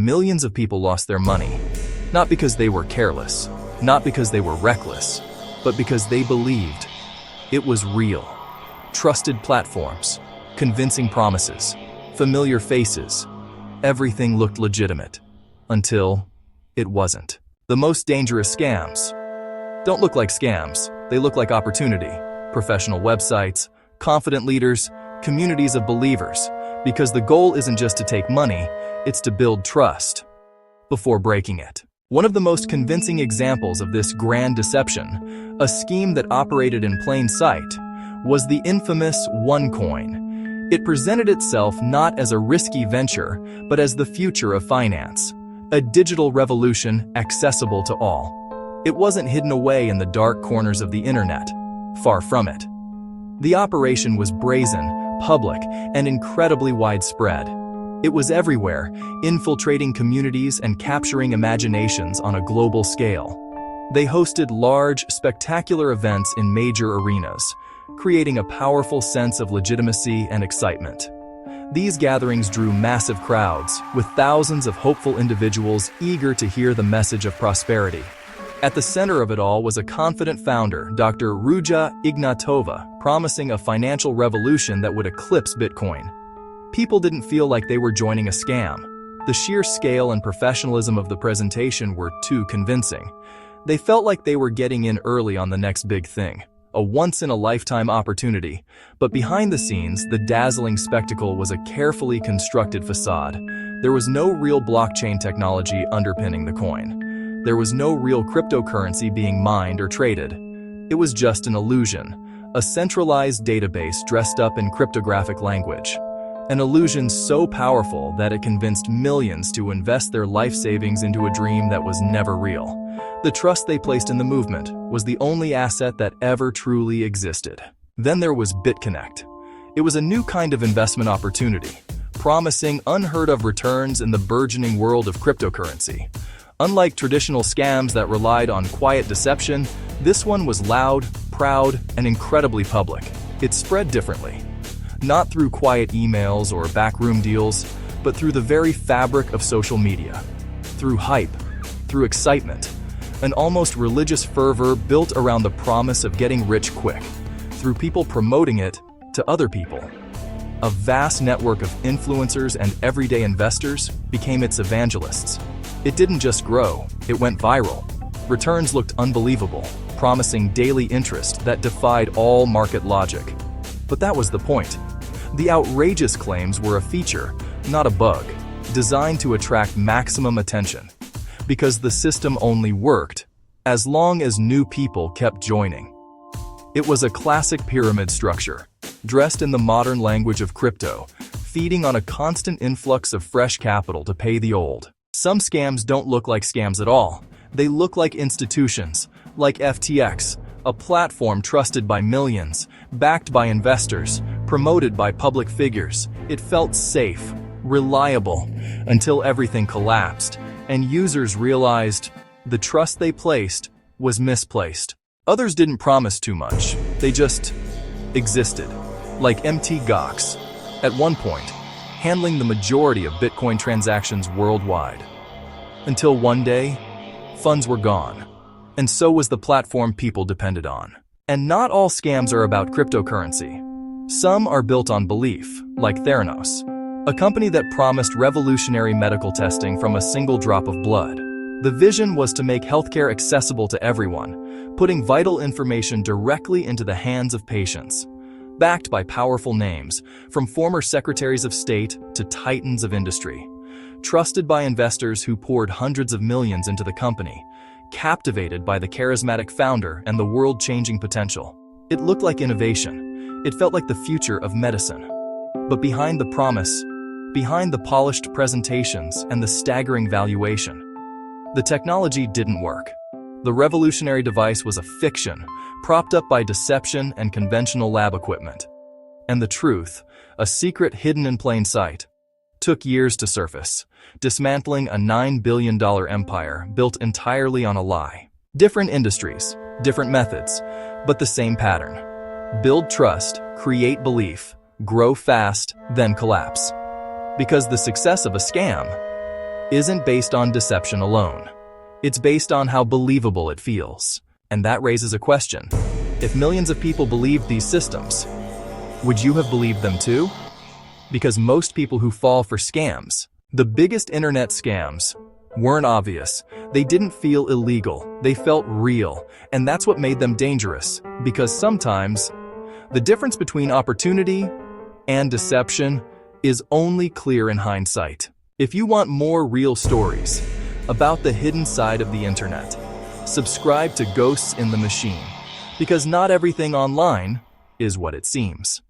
millions of people lost their money, not because they were careless, not because they were reckless, but because they believed it was real. Trusted platforms, convincing promises, familiar faces, everything looked legitimate, until it wasn't. The most dangerous scams don't look like scams, they look like opportunity. Professional websites, confident leaders, communities of believers, because the goal isn't just to take money, it's to build trust before breaking it. One of the most convincing examples of this grand deception, a scheme that operated in plain sight, was the infamous OneCoin. It presented itself not as a risky venture, but as the future of finance, a digital revolution accessible to all. It wasn't hidden away in the dark corners of the internet, far from it. The operation was brazen, public, and incredibly widespread. It was everywhere, infiltrating communities and capturing imaginations on a global scale. They hosted large, spectacular events in major arenas, creating a powerful sense of legitimacy and excitement. These gatherings drew massive crowds, with thousands of hopeful individuals eager to hear the message of prosperity. At the center of it all was a confident founder, Dr. Ruja Ignatova, promising a financial revolution that would eclipse Bitcoin. People didn't feel like they were joining a scam. The sheer scale and professionalism of the presentation were too convincing. They felt like they were getting in early on the next big thing, a once-in-a-lifetime opportunity. But behind the scenes, the dazzling spectacle was a carefully constructed facade. There was no real blockchain technology underpinning the coin. There was no real cryptocurrency being mined or traded. It was just an illusion, a centralized database dressed up in cryptographic language. An illusion so powerful that it convinced millions to invest their life savings into a dream that was never real. The trust they placed in the movement was the only asset that ever truly existed. Then there was Bitconnect. It was a new kind of investment opportunity, promising unheard-of returns in the burgeoning world of cryptocurrency. Unlike traditional scams that relied on quiet deception, this one was loud, proud, and incredibly public. It spread differently. Not through quiet emails or backroom deals, but through the very fabric of social media. Through hype, through excitement, an almost religious fervor built around the promise of getting rich quick, through people promoting it to other people. A vast network of influencers and everyday investors became its evangelists. It didn't just grow, it went viral. Returns looked unbelievable, promising daily interest that defied all market logic. But that was the point. The outrageous claims were a feature, not a bug, designed to attract maximum attention. Because the system only worked as long as new people kept joining. It was a classic pyramid structure, dressed in the modern language of crypto, feeding on a constant influx of fresh capital to pay the old. Some scams don't look like scams at all. They look like institutions, like FTX, a platform trusted by millions, backed by investors, promoted by public figures. It felt safe, reliable, until everything collapsed, and users realized the trust they placed was misplaced. Others didn't promise too much. They just existed, like MT Gox, at one point, handling the majority of Bitcoin transactions worldwide. Until one day, funds were gone, and so was the platform people depended on. And not all scams are about cryptocurrency. Some are built on belief, like Theranos, a company that promised revolutionary medical testing from a single drop of blood. The vision was to make healthcare accessible to everyone, putting vital information directly into the hands of patients. Backed by powerful names, from former secretaries of state to titans of industry. Trusted by investors who poured hundreds of millions into the company, captivated by the charismatic founder and the world-changing potential. It looked like innovation. It felt like the future of medicine. But behind the promise, behind the polished presentations and the staggering valuation, the technology didn't work. The revolutionary device was a fiction, propped up by deception and conventional lab equipment. And the truth, a secret hidden in plain sight, took years to surface, dismantling a $9 billion empire built entirely on a lie. Different industries, different methods, but the same pattern. Build trust, create belief, grow fast, then collapse. Because the success of a scam isn't based on deception alone. It's based on how believable it feels. And that raises a question. If millions of people believed these systems, would you have believed them too? Because most people who fall for scams, the biggest internet scams, weren't obvious. They didn't feel illegal. They felt real. And that's what made them dangerous. Because sometimes, the difference between opportunity and deception is only clear in hindsight. If you want more real stories about the hidden side of the internet, subscribe to Ghosts in the Machine, because not everything online is what it seems.